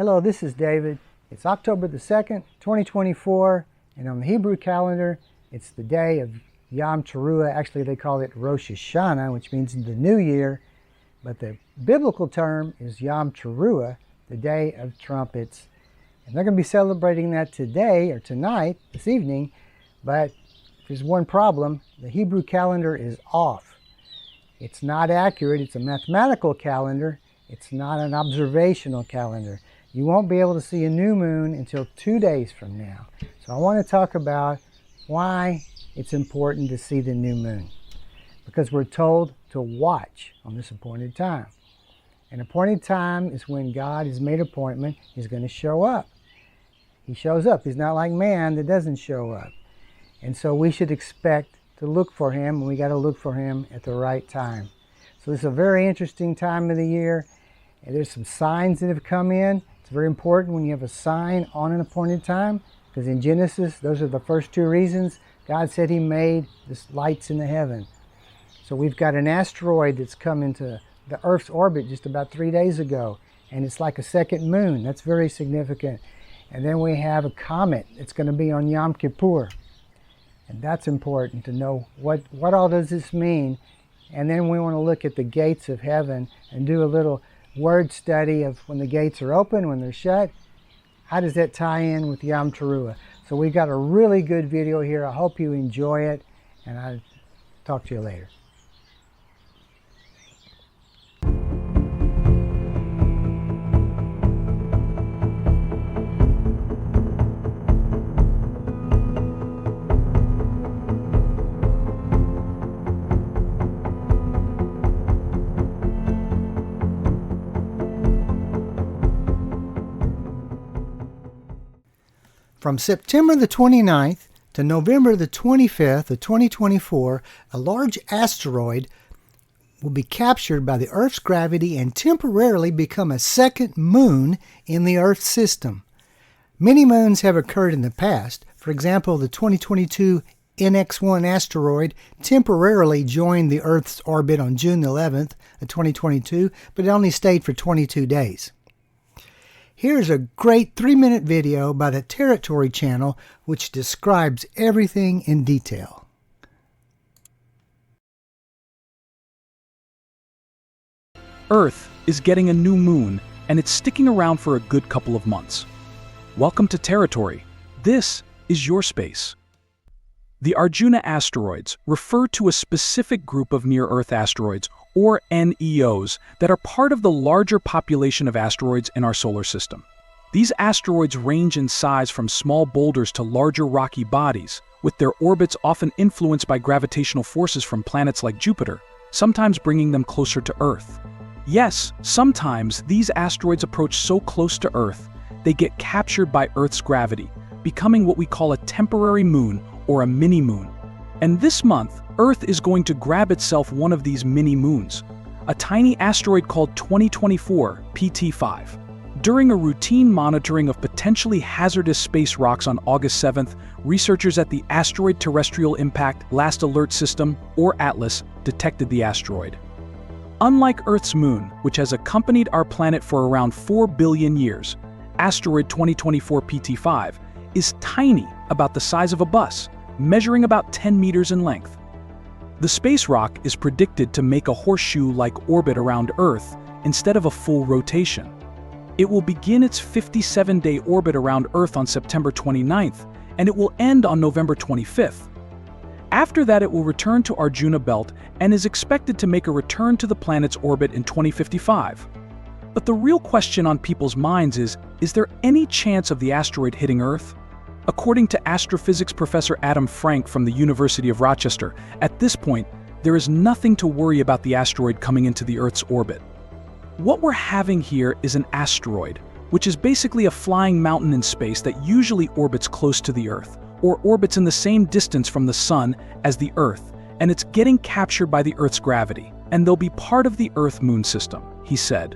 Hello, this is David. It's October the 2nd, 2024, and on the Hebrew calendar, it's the day of Yam Teruah. Actually, they call it Rosh Hashanah, which means the new year, but the biblical term is Yam Teruah, the day of trumpets. And they're going to be celebrating that today, or tonight, this evening, but there's one problem. The Hebrew calendar is off. It's not accurate. It's a mathematical calendar. It's not an observational calendar. You won't be able to see a new moon until 2 days from now. So I want to talk about why it's important to see the new moon. Because we're told to watch on this appointed time. An appointed time is when God has made an appointment. He's going to show up. He shows up. He's not like man that doesn't show up. And so we should expect to look for him, and we got to look for him at the right time. So this is a very interesting time of the year. And there's some signs that have come in. It's very important when you have a sign on an appointed time, because in Genesis, those are the first two reasons God said he made the lights in the heaven. So we've got an asteroid that's come into the Earth's orbit just about 3 days ago, and it's like a second moon. That's very significant. And then we have a comet that's going to be on Yam Teruah, and that's important to know what all does this mean. And then we want to look at the gates of heaven and do a little word study of when the gates are open, when they're shut. How does that tie in with Yam Teruah? So we've got a really good video here. I hope you enjoy it, and I'll talk to you later. From September the 29th to November the 25th of 2024, a large asteroid will be captured by the Earth's gravity and temporarily become a second moon in the Earth system. Many moons have occurred in the past. For example, the 2022 NX-1 asteroid temporarily joined the Earth's orbit on June 11th of 2022, but it only stayed for 22 days. Here's a great 3-minute video by the Territory channel which describes everything in detail. Earth is getting a new moon, and it's sticking around for a good couple of months. Welcome to Territory. This is your space. The Arjuna asteroids refer to a specific group of near-Earth asteroids, or NEOs, that are part of the larger population of asteroids in our solar system. These asteroids range in size from small boulders to larger rocky bodies, with their orbits often influenced by gravitational forces from planets like Jupiter, sometimes bringing them closer to Earth. Yes, sometimes these asteroids approach so close to Earth, they get captured by Earth's gravity, becoming what we call a temporary moon or a mini-moon. And this month, Earth is going to grab itself one of these mini-moons, a tiny asteroid called 2024 PT5. During a routine monitoring of potentially hazardous space rocks on August 7th, researchers at the Asteroid Terrestrial Impact Last Alert System, or ATLAS, detected the asteroid. Unlike Earth's moon, which has accompanied our planet for around 4 billion years, asteroid 2024 PT5 is tiny, about the size of a bus, measuring about 10 meters in length. The space rock is predicted to make a horseshoe-like orbit around Earth instead of a full rotation. It will begin its 57-day orbit around Earth on September 29th, and it will end on November 25th. After that, it will return to Arjuna Belt and is expected to make a return to the planet's orbit in 2055. But the real question on people's minds is there any chance of the asteroid hitting Earth? According to astrophysics professor Adam Frank from the University of Rochester, at this point, there is nothing to worry about the asteroid coming into the Earth's orbit. What we're having here is an asteroid, which is basically a flying mountain in space that usually orbits close to the Earth, or orbits in the same distance from the Sun as the Earth, and it's getting captured by the Earth's gravity, and they'll be part of the Earth-Moon system, he said.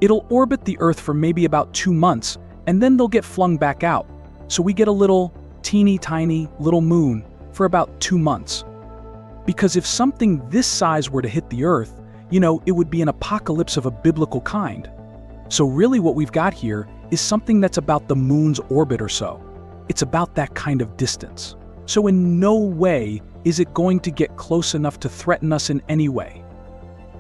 It'll orbit the Earth for maybe about 2 months, and then they'll get flung back out. So we get a little, teeny tiny little moon for about 2 months. Because if something this size were to hit the Earth, it would be an apocalypse of a biblical kind. So really what we've got here is something that's about the moon's orbit or so. It's about that kind of distance. So in no way is it going to get close enough to threaten us in any way.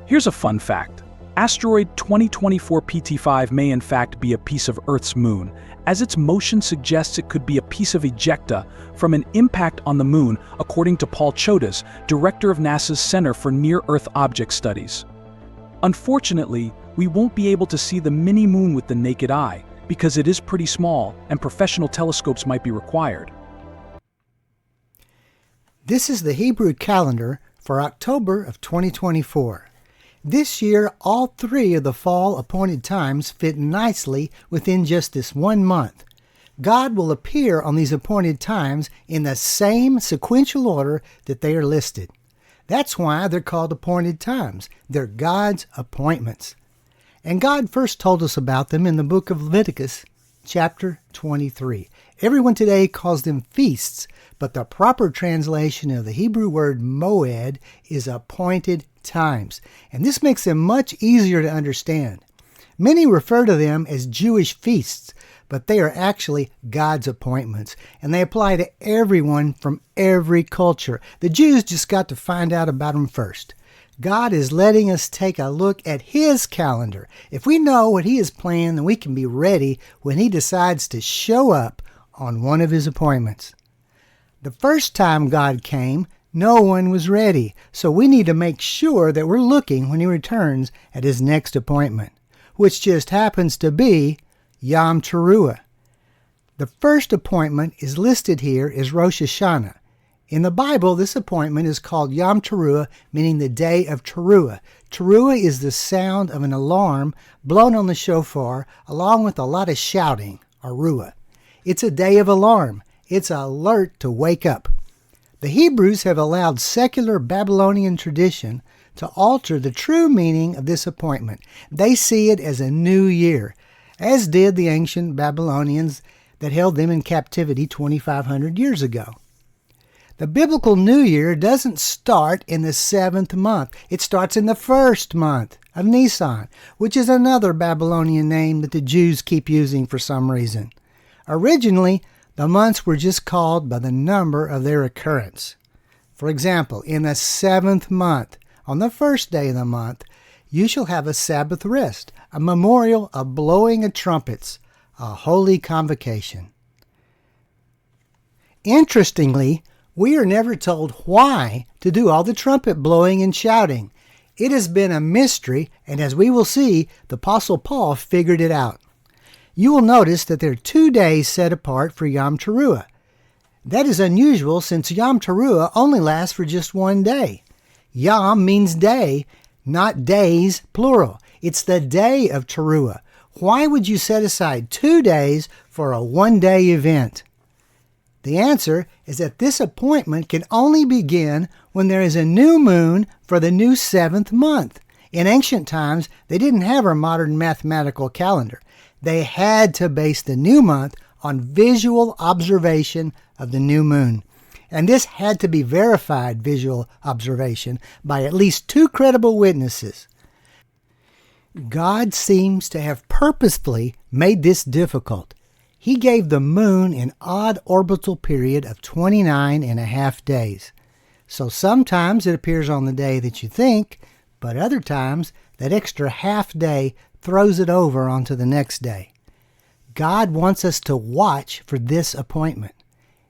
Here's a fun fact. Asteroid 2024 PT5 may in fact be a piece of Earth's moon, as its motion suggests it could be a piece of ejecta from an impact on the moon, according to Paul Chodas, director of NASA's Center for Near-Earth Object Studies. Unfortunately, we won't be able to see the mini-moon with the naked eye, because it is pretty small and professional telescopes might be required. This is the Hebrew calendar for October of 2024. This year, all 3 of the fall appointed times fit nicely within just this 1 month. God will appear on these appointed times in the same sequential order that they are listed. That's why they're called appointed times. They're God's appointments. And God first told us about them in the book of Leviticus, chapter 23. Everyone today calls them feasts, but the proper translation of the Hebrew word moed is appointed times. And this makes them much easier to understand. Many refer to them as Jewish feasts, but they are actually God's appointments, and they apply to everyone from every culture. The Jews just got to find out about them first. God is letting us take a look at His calendar. If we know what He has planned, then we can be ready when He decides to show up on one of His appointments. The first time God came, no one was ready, so we need to make sure that we're looking when He returns at His next appointment, which just happens to be Yam Teruah. The first appointment is listed here as Rosh Hashanah. In the Bible, this appointment is called Yam Teruah, meaning the day of Teruah. Teruah is the sound of an alarm blown on the shofar, along with a lot of shouting, or ruah. It's a day of alarm. It's an alert to wake up. The Hebrews have allowed secular Babylonian tradition to alter the true meaning of this appointment. They see it as a new year, as did the ancient Babylonians that held them in captivity 2,500 years ago. The biblical New Year doesn't start in the 7th month. It starts in the 1st month of Nisan, which is another Babylonian name that the Jews keep using for some reason. Originally, the months were just called by the number of their occurrence. For example, in the 7th month, on the 1st day of the month, you shall have a Sabbath rest, a memorial of blowing of trumpets, a holy convocation. Interestingly, we are never told why to do all the trumpet blowing and shouting. It has been a mystery, and as we will see, the Apostle Paul figured it out. You will notice that there are 2 days set apart for Yam Teruah. That is unusual since Yam Teruah only lasts for just 1 day. Yam means day, not days, plural. It's the day of Teruah. Why would you set aside 2 days for a 1-day event? The answer is that this appointment can only begin when there is a new moon for the new 7th month. In ancient times, they didn't have our modern mathematical calendar. They had to base the new month on visual observation of the new moon. And this had to be verified visual observation by at least 2 credible witnesses. God seems to have purposefully made this difficult. He gave the moon an odd orbital period of 29.5 days. So sometimes it appears on the day that you think, but other times that extra half day throws it over onto the next day. God wants us to watch for this appointment.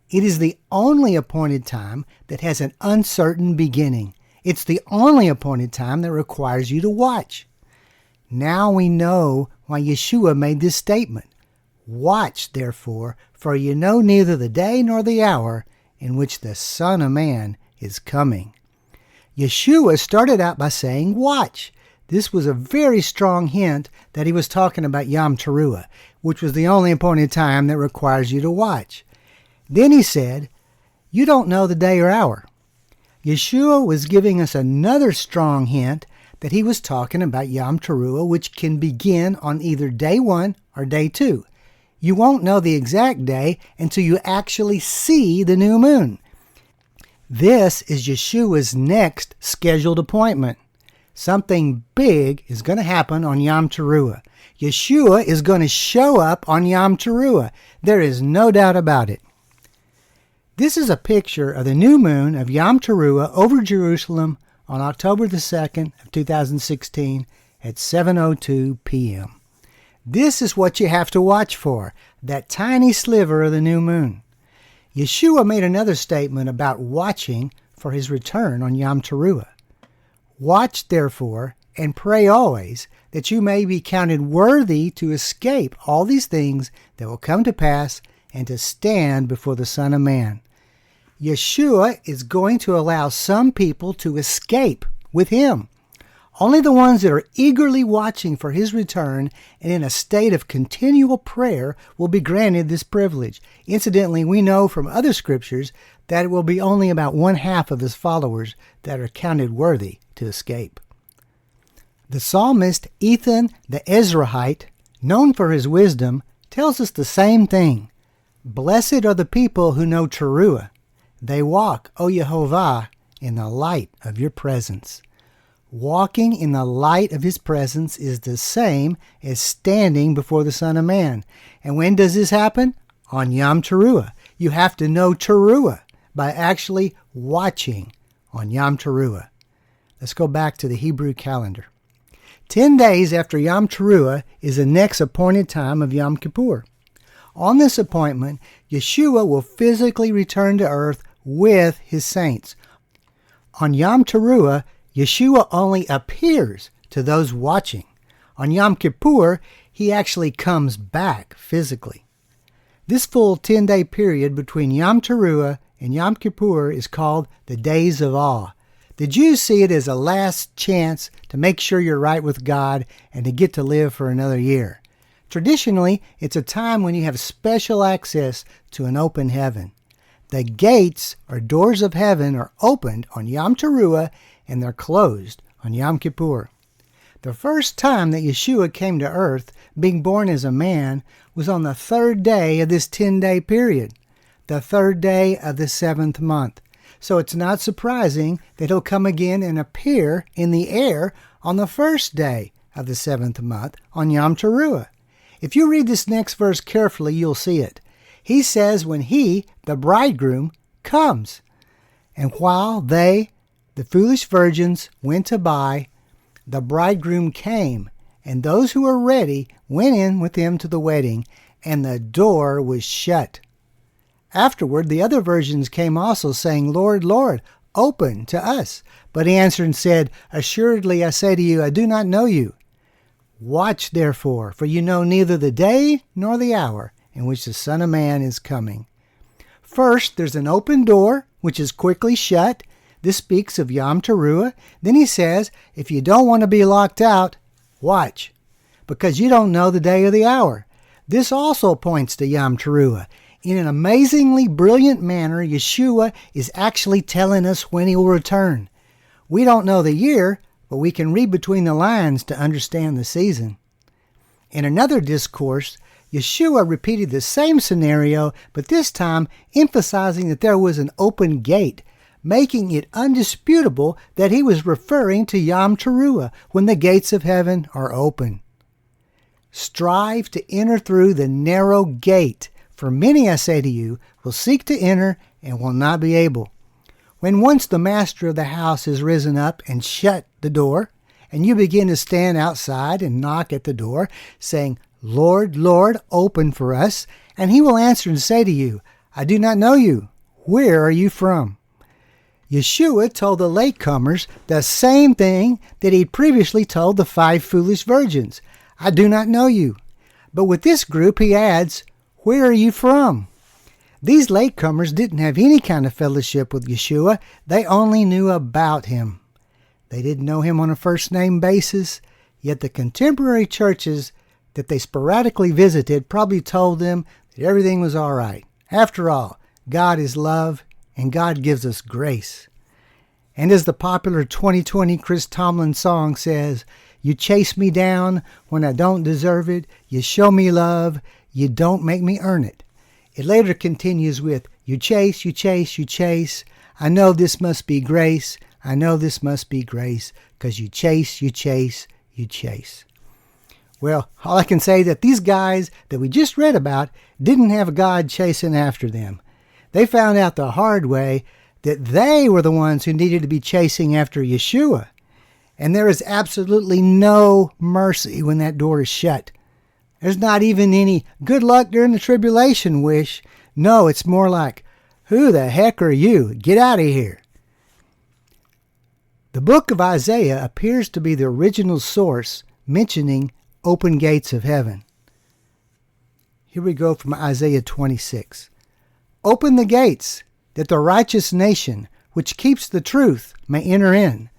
It is the only appointed time that has an uncertain beginning. It's the only appointed time that requires you to watch. Now we know why Yeshua made this statement. Watch, therefore, for you know neither the day nor the hour in which the Son of Man is coming. Yeshua started out by saying, watch. This was a very strong hint that he was talking about Yam Teruah, which was the only appointed time that requires you to watch. Then he said, you don't know the day or hour. Yeshua was giving us another strong hint that he was talking about Yam Teruah, which can begin on either day 1 or day 2. You won't know the exact day until you actually see the new moon. This is Yeshua's next scheduled appointment. Something big is going to happen on Yam Teruah. Yeshua is going to show up on Yam Teruah. There is no doubt about it. This is a picture of the new moon of Yam Teruah over Jerusalem on October the 2nd of 2016 at 7:02 p.m. This is what you have to watch for, that tiny sliver of the new moon. Yeshua made another statement about watching for his return on Yam Teruah. Watch therefore and pray always, that you may be counted worthy to escape all these things that will come to pass and to stand before the Son of Man. Yeshua is going to allow some people to escape with him. Only the ones that are eagerly watching for his return and in a state of continual prayer will be granted this privilege. Incidentally, we know from other scriptures that it will be only about 1/2 of his followers that are counted worthy to escape. The psalmist Ethan the Ezrahite, known for his wisdom, tells us the same thing. Blessed are the people who know Teruah. They walk, O Yehovah, in the light of your presence. Walking in the light of his presence is the same as standing before the Son of Man. And when does this happen? On Yam Teruah. You have to know Teruah by actually watching on Yam Teruah. Let's go back to the Hebrew calendar. 10 days after Yam Teruah is the next appointed time of Yom Kippur. On this appointment, Yeshua will physically return to earth with his saints. On Yam Teruah, Yeshua only appears to those watching. On Yom Kippur, he actually comes back physically. This full 10-day period between Yam Teruah and Yom Kippur is called the Days of Awe. The Jews see it as a last chance to make sure you're right with God and to get to live for another year. Traditionally, it's a time when you have special access to an open heaven. The gates or doors of heaven are opened on Yam Teruah and they're closed on Yom Kippur. The first time that Yeshua came to earth, being born as a man, was on the 3rd day of this 10-day period, the 3rd day of the 7th month. So it's not surprising that he'll come again and appear in the air on the 1st day of the 7th month on Yam Teruah. If you read this next verse carefully, you'll see it. He says when he, the bridegroom, comes. And while they, the foolish virgins, went to buy, the bridegroom came, and those who were ready went in with him to the wedding, and the door was shut. Afterward, the other virgins came also, saying, Lord, Lord, open to us. But he answered and said, Assuredly I say to you, I do not know you. Watch therefore, for you know neither the day nor the hour in which the Son of Man is coming. First, there's an open door, which is quickly shut. This speaks of Yam Teruah. Then he says, if you don't want to be locked out, watch, because you don't know the day or the hour. This also points to Yam Teruah. In an amazingly brilliant manner, Yeshua is actually telling us when he will return. We don't know the year, but we can read between the lines to understand the season. In another discourse, Yeshua repeated the same scenario, but this time emphasizing that there was an open gate, making it undisputable that he was referring to Yam Teruah, when the gates of heaven are open. Strive to enter through the narrow gate, for many, I say to you, will seek to enter and will not be able. When once the master of the house has risen up and shut the door, and you begin to stand outside and knock at the door, saying, Lord, Lord, open for us, and he will answer and say to you, I do not know you. Where are you from? Yeshua told the latecomers the same thing that he'd previously told the 5 foolish virgins. I do not know you. But with this group, he adds, Where are you from? These latecomers didn't have any kind of fellowship with Yeshua. They only knew about him. They didn't know him on a first-name basis, yet the contemporary churches that they sporadically visited probably told them that everything was all right. After all, God is love, and God gives us grace. And as the popular 2020 Chris Tomlin song says, you chase me down when I don't deserve it. You show me love. You don't make me earn it. It later continues with, you chase, you chase, you chase. I know this must be grace. I know this must be grace, 'cause you chase, you chase, you chase. Well, all I can say is that these guys that we just read about didn't have God chasing after them. They found out the hard way that they were the ones who needed to be chasing after Yeshua. And there is absolutely no mercy when that door is shut. There's not even any good luck during the tribulation wish. No, it's more like, who the heck are you? Get out of here. The book of Isaiah appears to be the original source mentioning open gates of heaven. Here we go from Isaiah 26. Open the gates, that the righteous nation, which keeps the truth, may enter in.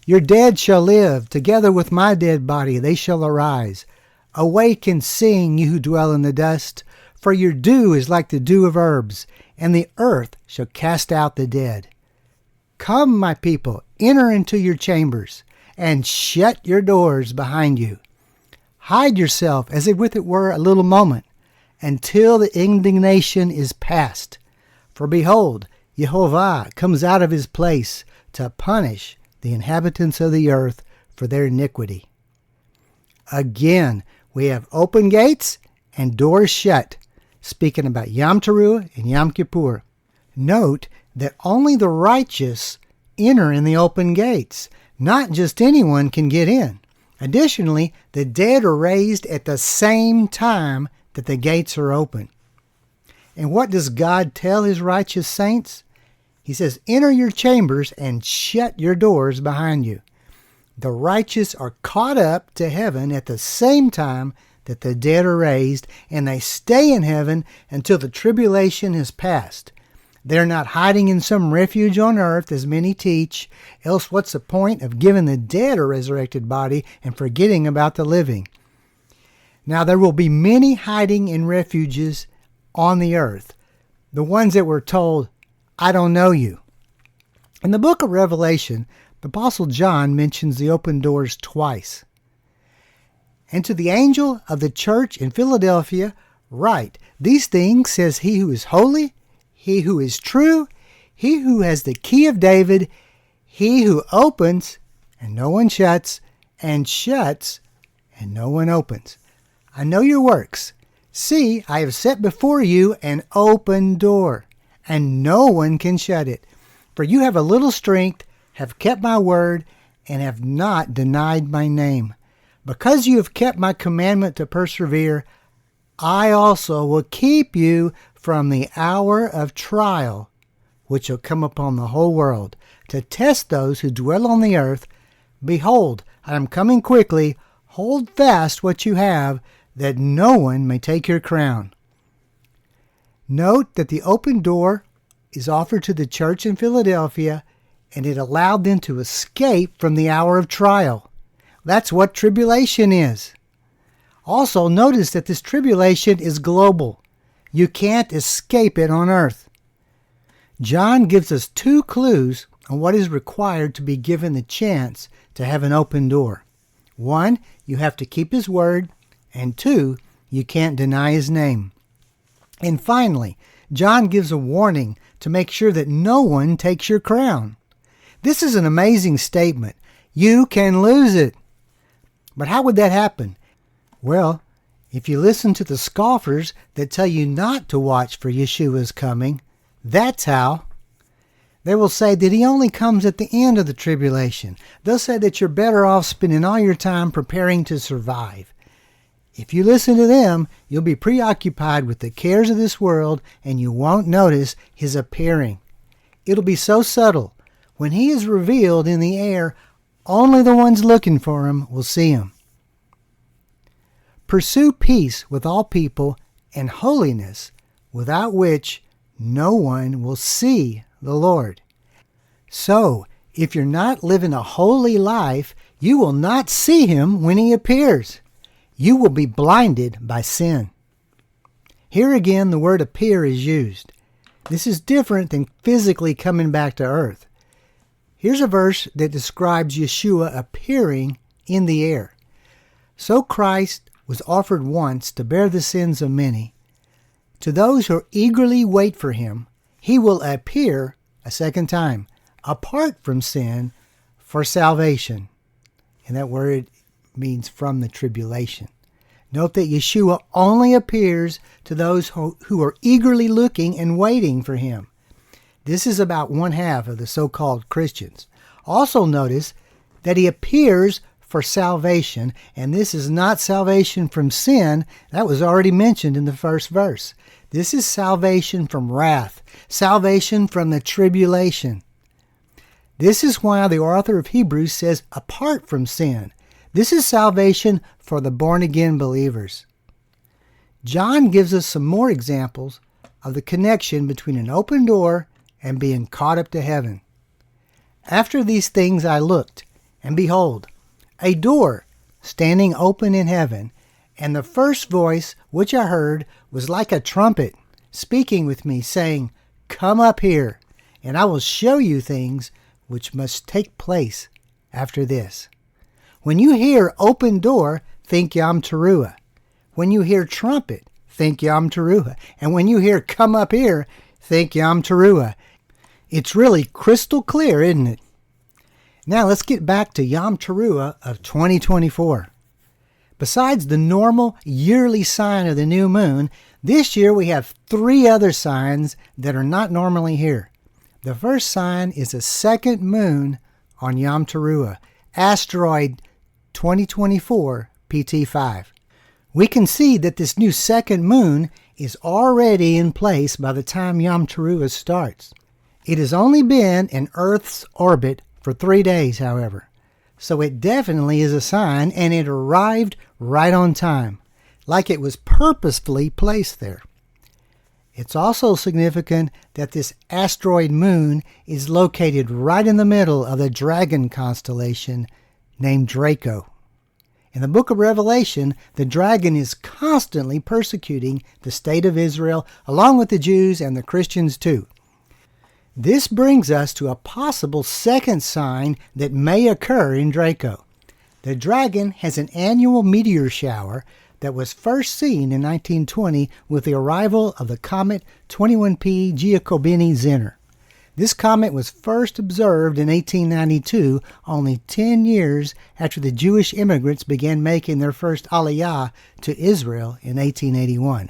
Your dead shall live, together with my dead body they shall arise. Awake and sing, you who dwell in the dust, for your dew is like the dew of herbs, and the earth shall cast out the dead. Come, my people, enter into your chambers, and shut your doors behind you. Hide yourself as if it were a little moment, until the indignation is past. For behold, Jehovah comes out of his place to punish the inhabitants of the earth for their iniquity. Again, we have open gates and doors shut, speaking about Yam Teruah and Yom Kippur. Note that only the righteous enter in the open gates. Not just anyone can get in. Additionally, the dead are raised at the same time that the gates are open. And what does God tell his righteous saints? He says, enter your chambers and shut your doors behind you. The righteous are caught up to heaven at the same time that the dead are raised, and they stay in heaven until the tribulation has passed. They're not hiding in some refuge on earth, as many teach, else what's the point of giving the dead a resurrected body and forgetting about the living? Now there will be many hiding in refuges on the earth, the ones that were told, I don't know you. In the book of Revelation, the Apostle John mentions the open doors twice. And to the angel of the church in Philadelphia, write, these things says he who is holy, he who is true, he who has the key of David, he who opens and no one shuts, and shuts and no one opens. I know your works. See, I have set before you an open door, and no one can shut it. For you have a little strength, have kept my word, and have not denied my name. Because you have kept my commandment to persevere, I also will keep you from the hour of trial, which shall come upon the whole world, to test those who dwell on the earth. Behold, I am coming quickly. Hold fast what you have, that no one may take your crown. Note that the open door is offered to the church in Philadelphia, and it allowed them to escape from the hour of trial. That's what tribulation is. Also, notice that this tribulation is global. You can't escape it on earth. John gives us two clues on what is required to be given the chance to have an open door. One, you have to keep his word, and two, you can't deny his name. And finally, John gives a warning to make sure that no one takes your crown. This is an amazing statement. You can lose it. But how would that happen? Well, if you listen to the scoffers that tell you not to watch for Yeshua's coming, that's how. They will say that he only comes at the end of the tribulation. They'll say that you're better off spending all your time preparing to survive. If you listen to them, you'll be preoccupied with the cares of this world, and you won't notice his appearing. It'll be so subtle. When he is revealed in the air, only the ones looking for him will see him. Pursue peace with all people and holiness, without which no one will see the Lord. So, if you're not living a holy life, you will not see him when he appears. You will be blinded by sin. Here again, the word appear is used. This is different than physically coming back to earth. Here's a verse that describes Yeshua appearing in the air. So Christ was offered once to bear the sins of many. To those who eagerly wait for him, he will appear a second time, apart from sin, for salvation. And that word means from the tribulation. Note that Yeshua only appears to those who are eagerly looking and waiting for him. This is about one half of the so-called Christians. Also notice that he appears for salvation, and this is not salvation from sin. That was already mentioned in the first verse. This is salvation from wrath, salvation from the tribulation. This is why the author of Hebrews says, apart from sin. This is salvation for the born-again believers. John gives us some more examples of the connection between an open door and being caught up to heaven. After these things I looked, and behold, a door standing open in heaven, and the first voice which I heard was like a trumpet, speaking with me, saying, Come up here, and I will show you things which must take place after this. When you hear open door, think Yam Teruah. When you hear trumpet, think Yam Teruah. And when you hear come up here, think Yam Teruah. It's really crystal clear, isn't it? Now let's get back to Yam Teruah of 2024. Besides the normal yearly sign of the new moon, this year we have 3 other signs that are not normally here. The first sign is a second moon on Yam Teruah, asteroid 2024 PT5. We can see that this new second moon is already in place by the time Yam Teruah starts. It has only been in Earth's orbit for 3 days, however, so it definitely is a sign, and it arrived right on time, like it was purposefully placed there. It's also significant that this asteroid moon is located right in the middle of the dragon constellation named Draco. In the book of Revelation, the dragon is constantly persecuting the state of Israel, along with the Jews and the Christians too. This brings us to a possible second sign that may occur in Draco. The dragon has an annual meteor shower that was first seen in 1920 with the arrival of the Comet 21P Giacobini Zinner. This comet was first observed in 1892, only 10 years after the Jewish immigrants began making their first aliyah to Israel in 1881.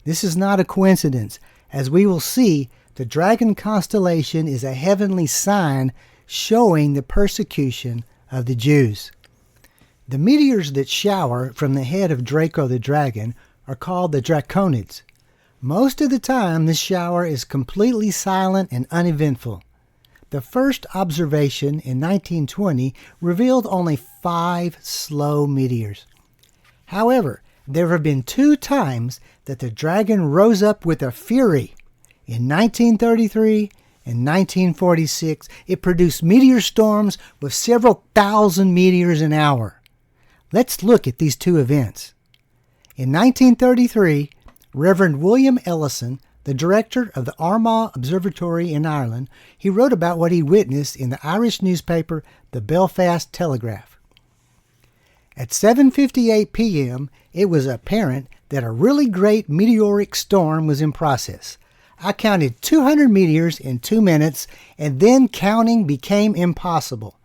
This is not a coincidence. As we will see, the dragon constellation is a heavenly sign showing the persecution of the Jews. The meteors that shower from the head of Draco the dragon are called the draconids. Most of the time, this shower is completely silent and uneventful. The first observation in 1920 revealed only 5 slow meteors. However, there have been 2 times that the dragon rose up with a fury. In 1933 and 1946, it produced meteor storms with several thousand meteors an hour. Let's look at these 2 events. In 1933, Reverend William Ellison, the director of the Armagh Observatory in Ireland, he wrote about what he witnessed in the Irish newspaper, the Belfast Telegraph. At 7:58 p.m., it was apparent that a really great meteoric storm was in process. I counted 200 meteors in 2 minutes, and then counting became impossible.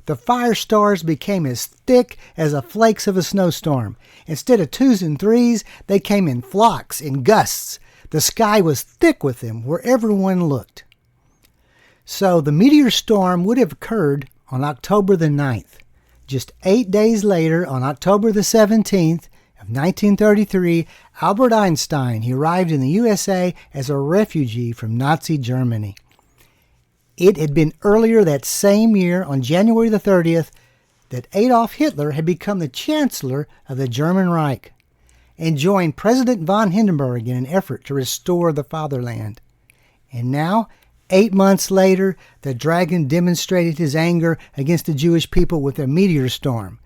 The fire stars became as thick as the flakes of a snowstorm. Instead of 2s and 3s, they came in flocks and gusts. The sky was thick with them wherever one looked. So the meteor storm would have occurred on October the 9th. Just 8 days later, on October the 17th of 1933, Albert Einstein, he arrived in the USA as a refugee from Nazi Germany. It had been earlier that same year, on January the 30th, that Adolf Hitler had become the Chancellor of the German Reich and joined President von Hindenburg in an effort to restore the fatherland. And now, 8 months later, the dragon demonstrated his anger against the Jewish people with a meteor storm.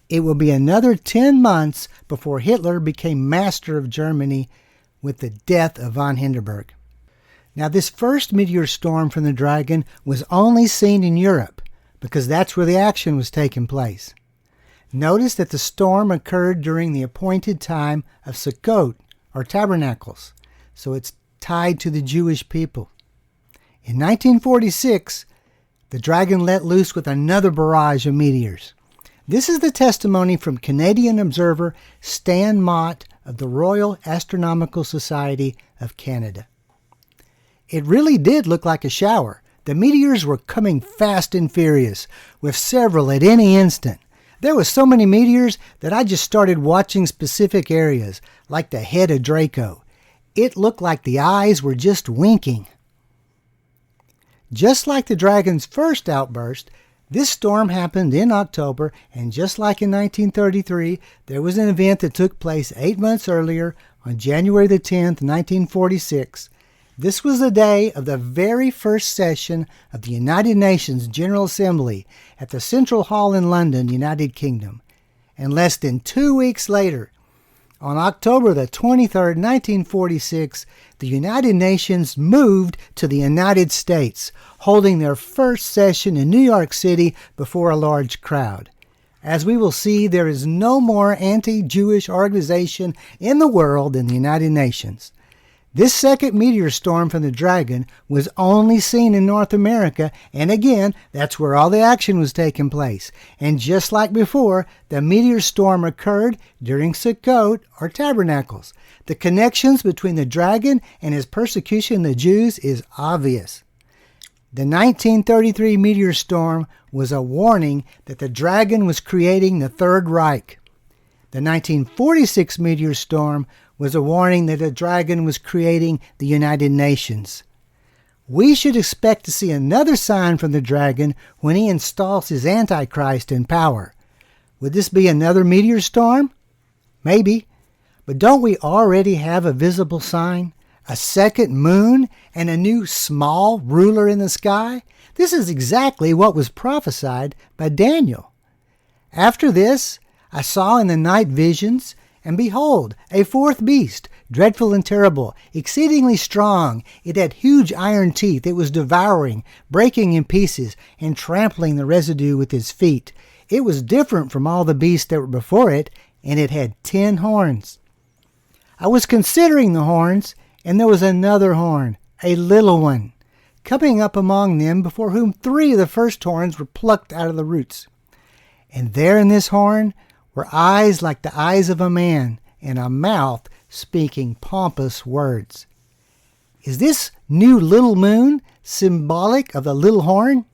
It will be another 10 months before Hitler became master of Germany with the death of von Hindenburg. Now, this first meteor storm from the dragon was only seen in Europe because that's where the action was taking place. Notice that the storm occurred during the appointed time of Sukkot, or Tabernacles, so it's tied to the Jewish people. In 1946, the dragon let loose with another barrage of meteors. This is the testimony from Canadian observer Stan Mott of the Royal Astronomical Society of Canada. It really did look like a shower. The meteors were coming fast and furious, with several at any instant. There were so many meteors that I just started watching specific areas, like the head of Draco. It looked like the eyes were just winking. Just like the dragon's first outburst, this storm happened in October, and just like in 1933, there was an event that took place 8 months earlier, on January the 10th, 1946. This was the day of the very first session of the United Nations General Assembly at the Central Hall in London, United Kingdom. And less than 2 weeks later, on October the 23rd, 1946, the United Nations moved to the United States, holding their first session in New York City before a large crowd. As we will see, there is no more anti-Jewish organization in the world than the United Nations. This second meteor storm from the dragon was only seen in North America, and again, that's where all the action was taking place. And just like before, the meteor storm occurred during Sukkot, or Tabernacles. The connections between the dragon and his persecution of the Jews is obvious. The 1933 meteor storm was a warning that the dragon was creating the Third Reich. The 1946 meteor storm was a warning that a dragon was creating the United Nations. We should expect to see another sign from the dragon when he installs his Antichrist in power. Would this be another meteor storm? Maybe. But don't we already have a visible sign? A second moon and a new small ruler in the sky? This is exactly what was prophesied by Daniel. After this, I saw in the night visions, and behold, a fourth beast, dreadful and terrible, exceedingly strong. It had huge iron teeth. It was devouring, breaking in pieces, and trampling the residue with its feet. It was different from all the beasts that were before it, and it had 10 horns. I was considering the horns, and there was another horn, a little one, coming up among them, before whom 3 of the first horns were plucked out of the roots. And there in this horn were eyes like the eyes of a man, and a mouth speaking pompous words. Is this new little moon symbolic of the little horn?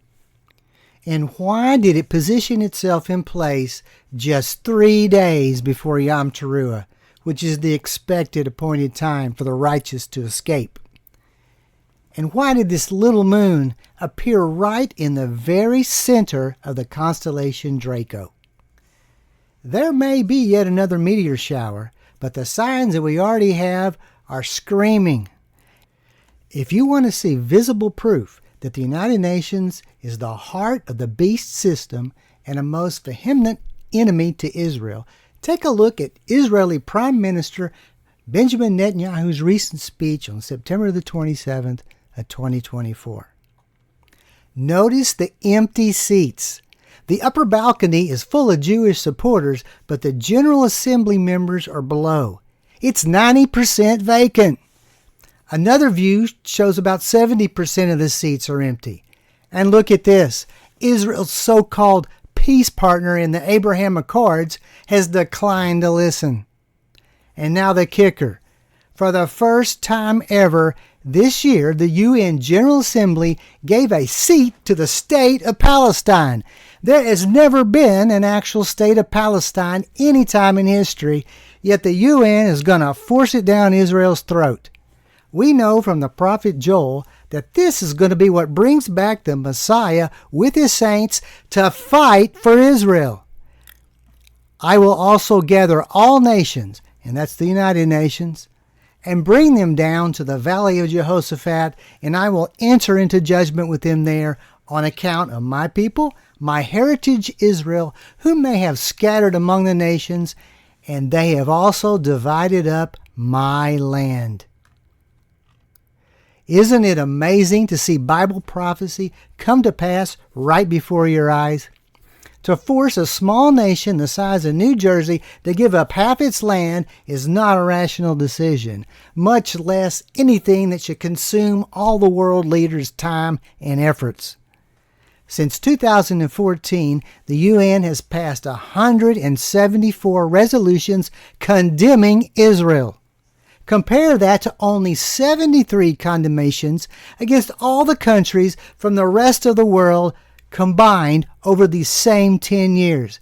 And why did it position itself in place just 3 days before Yam Teruah, which is the expected appointed time for the righteous to escape? And why did this little moon appear right in the very center of the constellation Draco? There may be yet another meteor shower, but the signs that we already have are screaming. If you want to see visible proof that the United Nations is the heart of the beast system and a most vehement enemy to Israel, take a look at Israeli Prime Minister Benjamin Netanyahu's recent speech on September the 27th of 2024. Notice the empty seats. The upper balcony is full of Jewish supporters, but the General Assembly members are below. It's 90% vacant. Another view shows about 70% of the seats are empty. And look at this. Israel's so-called peace partner in the Abraham Accords has declined to listen. And now the kicker. For the first time ever, this year, the UN General Assembly gave a seat to the state of Palestine. There has never been an actual state of Palestine any time in history, yet the UN is going to force it down Israel's throat. We know from the prophet Joel that this is going to be what brings back the Messiah with his saints to fight for Israel. I will also gather all nations, and that's the United Nations, and bring them down to the valley of Jehoshaphat, and I will enter into judgment with them there on account of my people, my heritage Israel, whom they have scattered among the nations, and they have also divided up my land. Isn't it amazing to see Bible prophecy come to pass right before your eyes? To force a small nation the size of New Jersey to give up half its land is not a rational decision, much less anything that should consume all the world leaders' time and efforts. Since 2014, the UN has passed 174 resolutions condemning Israel. Compare that to only 73 condemnations against all the countries from the rest of the world combined over these same 10 years.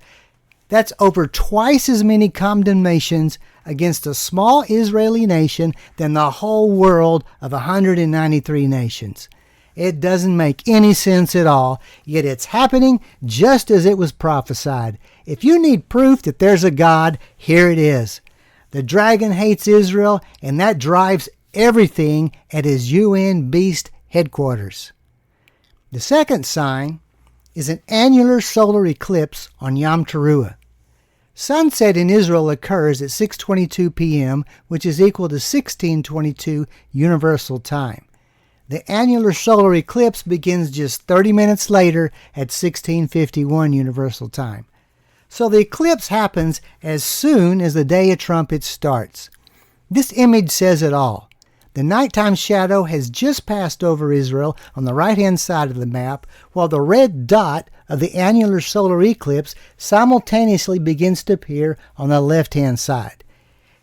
That's over twice as many condemnations against a small Israeli nation than the whole world of 193 nations. It doesn't make any sense at all, yet it's happening just as it was prophesied. If you need proof that there's a God, here it is. The dragon hates Israel, and that drives everything at his UN beast headquarters. The second sign is an annular solar eclipse on Yam Teruah. Sunset in Israel occurs at 6:22 p.m., which is equal to 16:22 Universal Time. The annular solar eclipse begins just 30 minutes later at 16:51 Universal Time. So the eclipse happens as soon as the Day of Trumpets starts. This image says it all. The nighttime shadow has just passed over Israel on the right-hand side of the map, while the red dot of the annular solar eclipse simultaneously begins to appear on the left-hand side.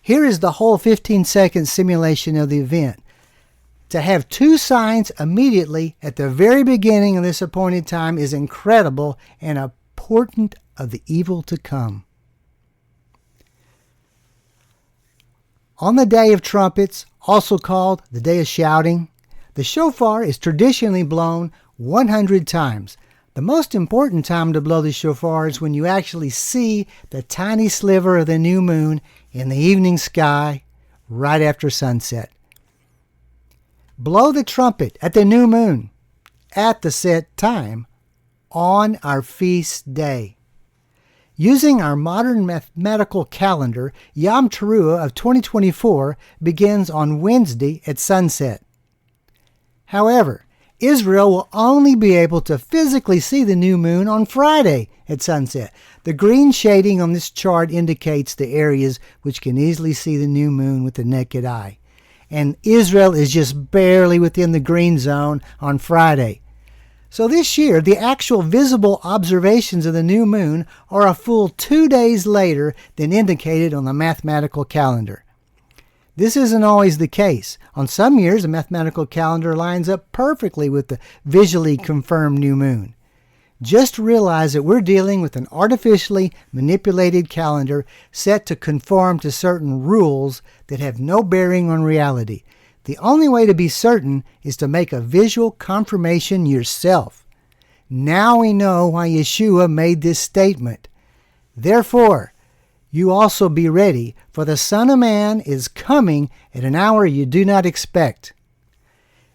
Here is the whole 15-second simulation of the event. To have two signs immediately at the very beginning of this appointed time is incredible and a portent of the evil to come. On the Day of Trumpets, also called the Day of Shouting, the shofar is traditionally blown 100 times. The most important time to blow the shofar is when you actually see the tiny sliver of the new moon in the evening sky right after sunset. Blow the trumpet at the new moon at the set time on our feast day. Using our modern mathematical calendar, Yam Teruah of 2024 begins on Wednesday at sunset. However, Israel will only be able to physically see the new moon on Friday at sunset. The green shading on this chart indicates the areas which can easily see the new moon with the naked eye. And Israel is just barely within the green zone on Friday. So this year, the actual visible observations of the new moon are a full 2 days later than indicated on the mathematical calendar. This isn't always the case. On some years, the mathematical calendar lines up perfectly with the visually confirmed new moon. Just realize that we're dealing with an artificially manipulated calendar set to conform to certain rules that have no bearing on reality. The only way to be certain is to make a visual confirmation yourself. Now we know why Yeshua made this statement. Therefore, you also be ready, for the Son of Man is coming at an hour you do not expect.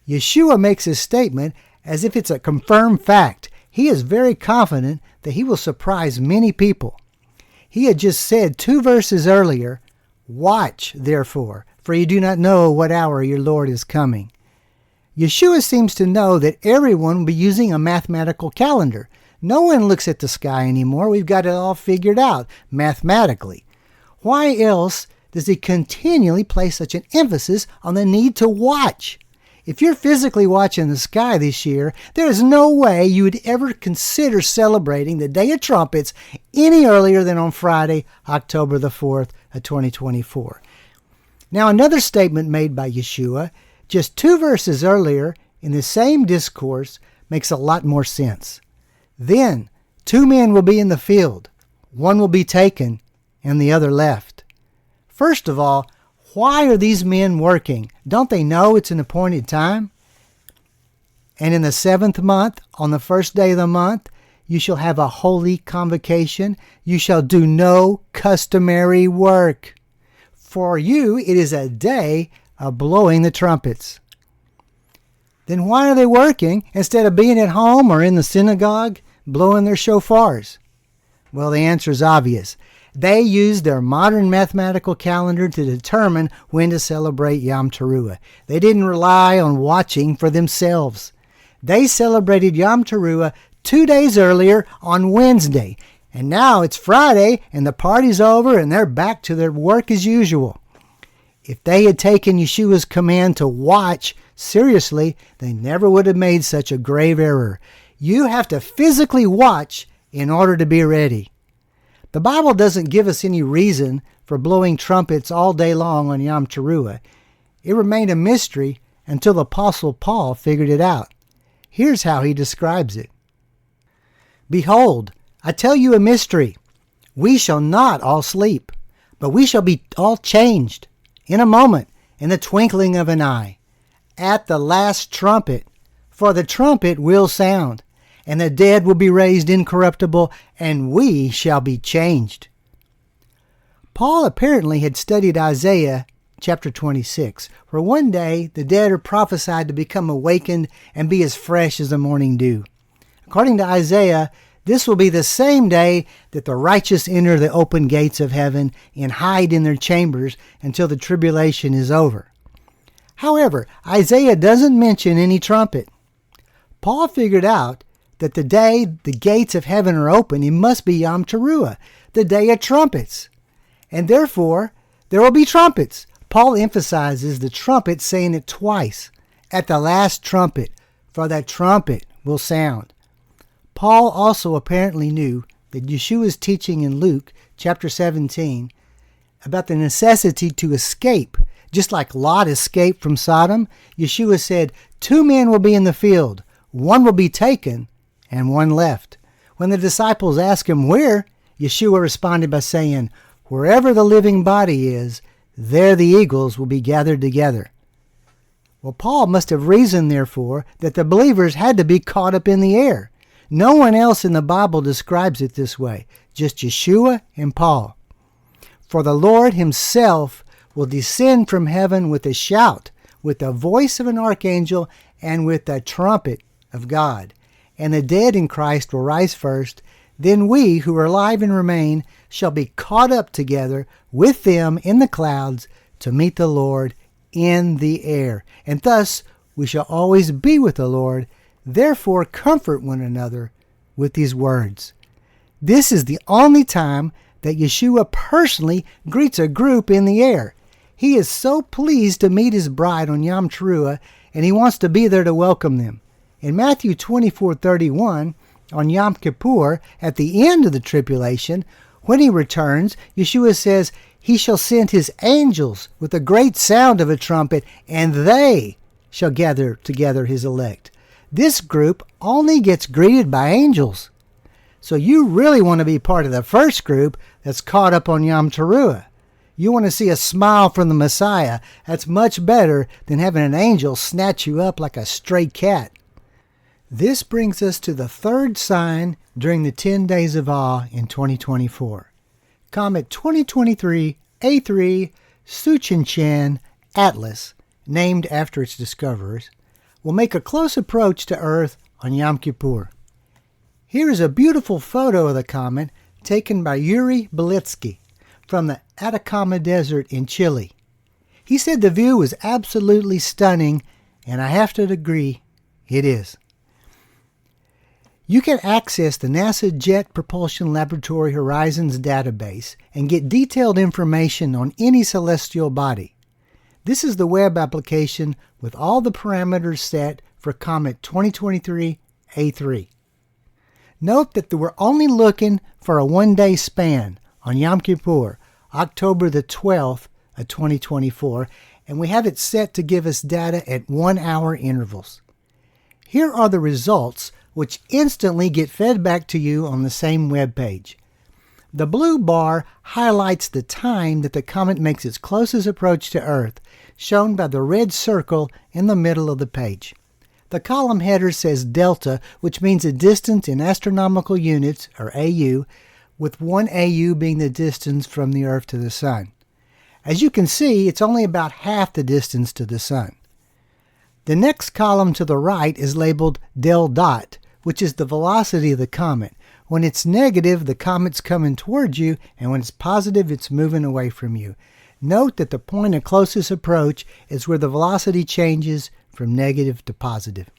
Yeshua makes his statement as if it's a confirmed fact. He is very confident that he will surprise many people. He had just said 2 verses earlier, "Watch, therefore, for you do not know what hour your Lord is coming." Yeshua seems to know that everyone will be using a mathematical calendar. No one looks at the sky anymore. We've got it all figured out mathematically. Why else does he continually place such an emphasis on the need to watch? If you're physically watching the sky this year, there is no way you would ever consider celebrating the Day of Trumpets any earlier than on Friday, October the 4th of 2024. Now, another statement made by Yeshua, just 2 verses earlier in the same discourse, makes a lot more sense. Then 2 men will be in the field. One will be taken and the other left. First of all, why are these men working? Don't they know it's an appointed time? And in the 7th month, on the first day of the month, you shall have a holy convocation. You shall do no customary work. For you, it is a day of blowing the trumpets. Then why are they working instead of being at home or in the synagogue blowing their shofars? Well, the answer is obvious. They used their modern mathematical calendar to determine when to celebrate Yam Teruah. They didn't rely on watching for themselves. They celebrated Yam Teruah 2 days earlier on Wednesday. And now it's Friday and the party's over and they're back to their work as usual. If they had taken Yeshua's command to watch seriously, they never would have made such a grave error. You have to physically watch in order to be ready. The Bible doesn't give us any reason for blowing trumpets all day long on Yam Teruah. It remained a mystery until the Apostle Paul figured it out. Here's how he describes it. Behold, I tell you a mystery. We shall not all sleep, but we shall be all changed in a moment, in the twinkling of an eye, at the last trumpet. For the trumpet will sound, and the dead will be raised incorruptible, and we shall be changed. Paul apparently had studied Isaiah chapter 26, where one day the dead are prophesied to become awakened and be as fresh as the morning dew. According to Isaiah, this will be the same day that the righteous enter the open gates of heaven and hide in their chambers until the tribulation is over. However, Isaiah doesn't mention any trumpet. Paul figured out that the day the gates of heaven are open, it must be Yam Teruah, the day of trumpets. And therefore, there will be trumpets. Paul emphasizes the trumpet, saying it twice. At the last trumpet, for that trumpet will sound. Paul also apparently knew that Yeshua's teaching in Luke chapter 17 about the necessity to escape. Just like Lot escaped from Sodom, Yeshua said, 2 men will be in the field. One will be taken and one left. When the disciples asked him where, Yeshua responded by saying, wherever the living body is, there the eagles will be gathered together. Well, Paul must have reasoned, therefore, that the believers had to be caught up in the air. No one else in the Bible describes it this way, just Yeshua and Paul. For the Lord himself will descend from heaven with a shout, with the voice of an archangel, and with the trumpet of God. And the dead in Christ will rise first. Then we who are alive and remain shall be caught up together with them in the clouds to meet the Lord in the air. And thus we shall always be with the Lord. Therefore comfort one another with these words. This is the only time that Yeshua personally greets a group in the air. He is so pleased to meet his bride on Yam Teruah, and he wants to be there to welcome them. In Matthew 24:31, on Yom Kippur, at the end of the tribulation, when he returns, Yeshua says, he shall send his angels with a great sound of a trumpet, and they shall gather together his elect. This group only gets greeted by angels. So you really want to be part of the first group that's caught up on Yam Teruah. You want to see a smile from the Messiah. That's much better than having an angel snatch you up like a stray cat. This brings us to the third sign during the 10 days of awe in 2024. Comet 2023 A3 Suchinchan Atlas, named after its discoverers, will make a close approach to Earth on Yom Kippur. Here is a beautiful photo of the comet taken by Yuri Belitsky from the Atacama Desert in Chile. He said the view was absolutely stunning, and I have to agree, it is. You can access the NASA Jet Propulsion Laboratory Horizons database and get detailed information on any celestial body. This is the web application with all the parameters set for Comet 2023 A3. Note that we're only looking for a one-day span on Yom Kippur, October the 12th of 2024, and we have it set to give us data at 1-hour intervals. Here are the results, which instantly get fed back to you on the same web page. The blue bar highlights the time that the comet makes its closest approach to Earth, shown by the red circle in the middle of the page. The column header says delta, which means a distance in astronomical units, or AU, with 1 AU being the distance from the Earth to the Sun. As you can see, it's only about half the distance to the Sun. The next column to the right is labeled del dot, which is the velocity of the comet. When it's negative, the comet's coming towards you, and when it's positive, it's moving away from you. Note that the point of closest approach is where the velocity changes from negative to positive.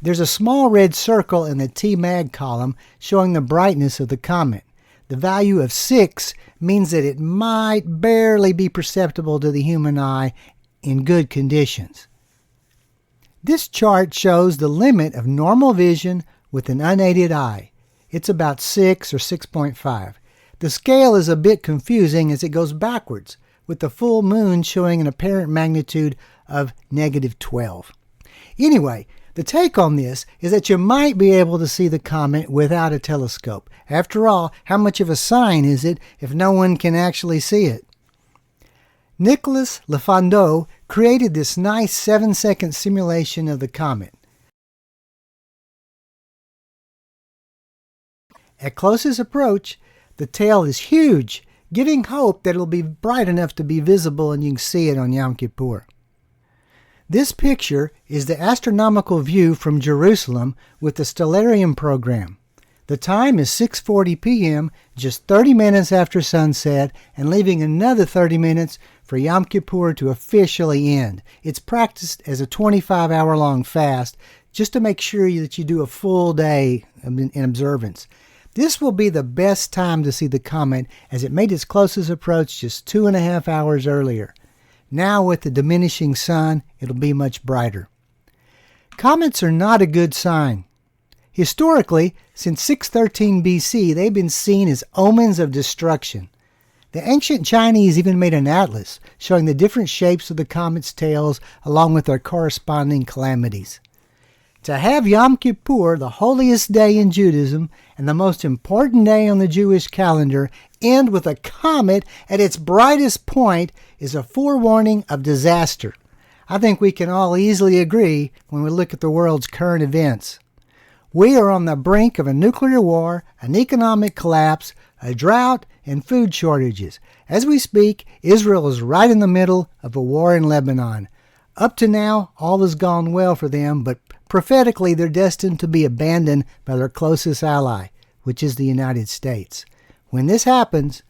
There's a small red circle in the Tmag column showing the brightness of the comet. The value of 6 means that it might barely be perceptible to the human eye in good conditions. This chart shows the limit of normal vision with an unaided eye. It's about 6 or 6.5. The scale is a bit confusing as it goes backwards, with the full moon showing an apparent magnitude of -12. Anyway, the take on this is that you might be able to see the comet without a telescope. After all, how much of a sign is it if no one can actually see it? Nicolas Lefondot created this nice 7-second simulation of the comet. At closest approach, the tail is huge, giving hope that it'll be bright enough to be visible and you can see it on Yom Kippur. This picture is the astronomical view from Jerusalem with the stellarium program. The time is 6:40 p.m., just 30 minutes after sunset, and leaving another 30 minutes for Yom Kippur to officially end. It's practiced as a 25-hour-long fast just to make sure that you do a full day in observance. This will be the best time to see the comet as it made its closest approach just 2.5 hours earlier. Now with the diminishing sun, it'll be much brighter. Comets are not a good sign. Historically, since 613 BC, they've been seen as omens of destruction. The ancient Chinese even made an atlas showing the different shapes of the comet's tails along with their corresponding calamities. To have Yom Kippur, the holiest day in Judaism and the most important day on the Jewish calendar, end with a comet at its brightest point is a forewarning of disaster. I think we can all easily agree when we look at the world's current events. We are on the brink of a nuclear war, an economic collapse, a drought, and food shortages. As we speak, Israel is right in the middle of a war in Lebanon. Up to now, all has gone well for them, but prophetically they're destined to be abandoned by their closest ally, which is the United States. When this happens,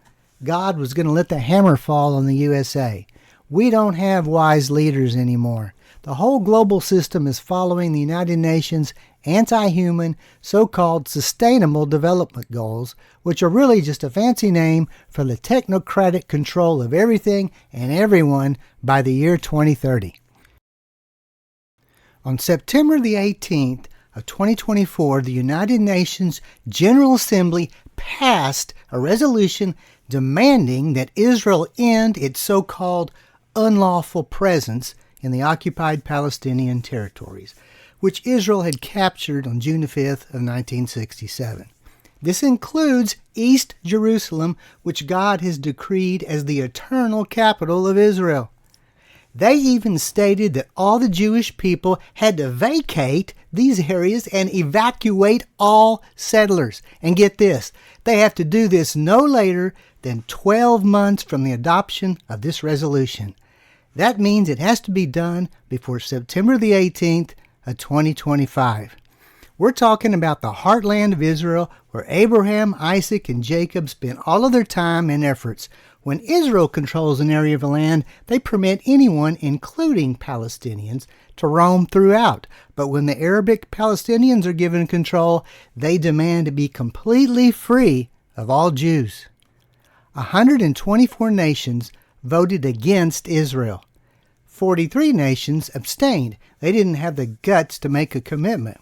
God was going to let the hammer fall on the USA. We don't have wise leaders anymore. The whole global system is following the United Nations anti-human, so-called sustainable development goals, which are really just a fancy name for the technocratic control of everything and everyone by the year 2030. On September the 18th of 2024, the United Nations General Assembly passed a resolution demanding that Israel end its so-called unlawful presence in the occupied Palestinian territories, which Israel had captured on June 5th of 1967. This includes East Jerusalem, which God has decreed as the eternal capital of Israel. They even stated that all the Jewish people had to vacate these areas and evacuate all settlers. And get this, they have to do this no later than 12 months from the adoption of this resolution. That means it has to be done before September the 18th of 2025. We're talking about the heartland of Israel, where Abraham, Isaac, and Jacob spent all of their time and efforts. When Israel controls an area of land, they permit anyone, including Palestinians, to roam throughout. But when the Arabic Palestinians are given control, they demand to be completely free of all Jews. 124 nations voted against Israel. 43 nations abstained. They didn't have the guts to make a commitment.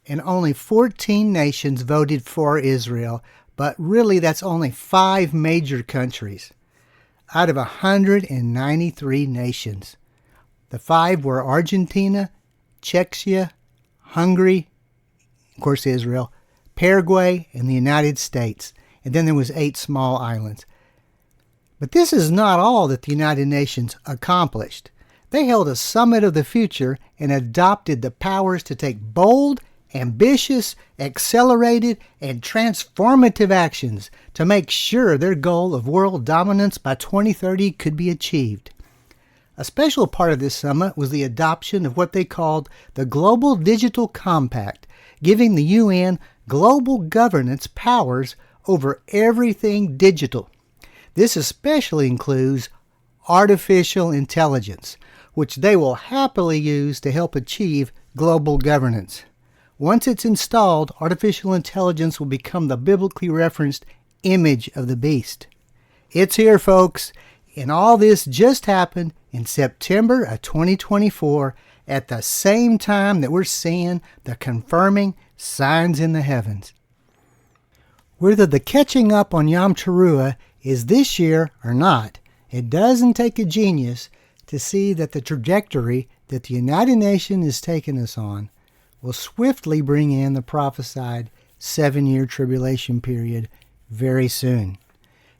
And only 14 nations voted for Israel, but really that's only 5 major countries out of 193 nations. The 5 were Argentina, Czechia, Hungary, of course Israel, Paraguay, and the United States. And then there was 8 small islands. But this is not all that the United Nations accomplished. They held a summit of the future and adopted the powers to take bold, ambitious, accelerated, and transformative actions to make sure their goal of world dominance by 2030 could be achieved. A special part of this summit was the adoption of what they called the Global Digital Compact, giving the UN global governance powers over everything digital. This especially includes artificial intelligence, which they will happily use to help achieve global governance. Once it's installed, artificial intelligence will become the biblically referenced image of the beast. It's here, folks, and all this just happened in September of 2024 at the same time that we're seeing the confirming signs in the heavens. Whether the catching up on Yam Teruah is this year or not, it doesn't take a genius to see that the trajectory that the United Nations is taking us on will swiftly bring in the prophesied 7-year tribulation period very soon.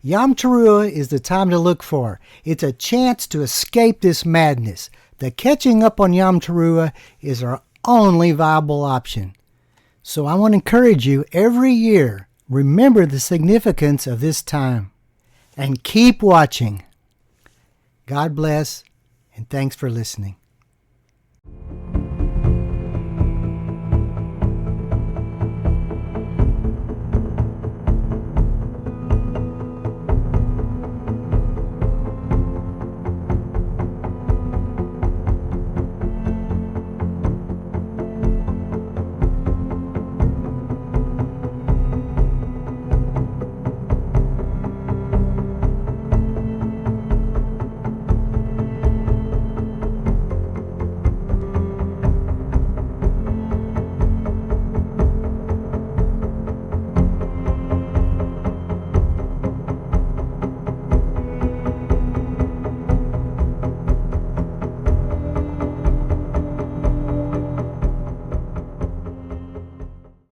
Yam Teruah is the time to look for. It's a chance to escape this madness. The catching up on Yam Teruah is our only viable option. So I want to encourage you every year, remember the significance of this time and keep watching. God bless, and thanks for listening.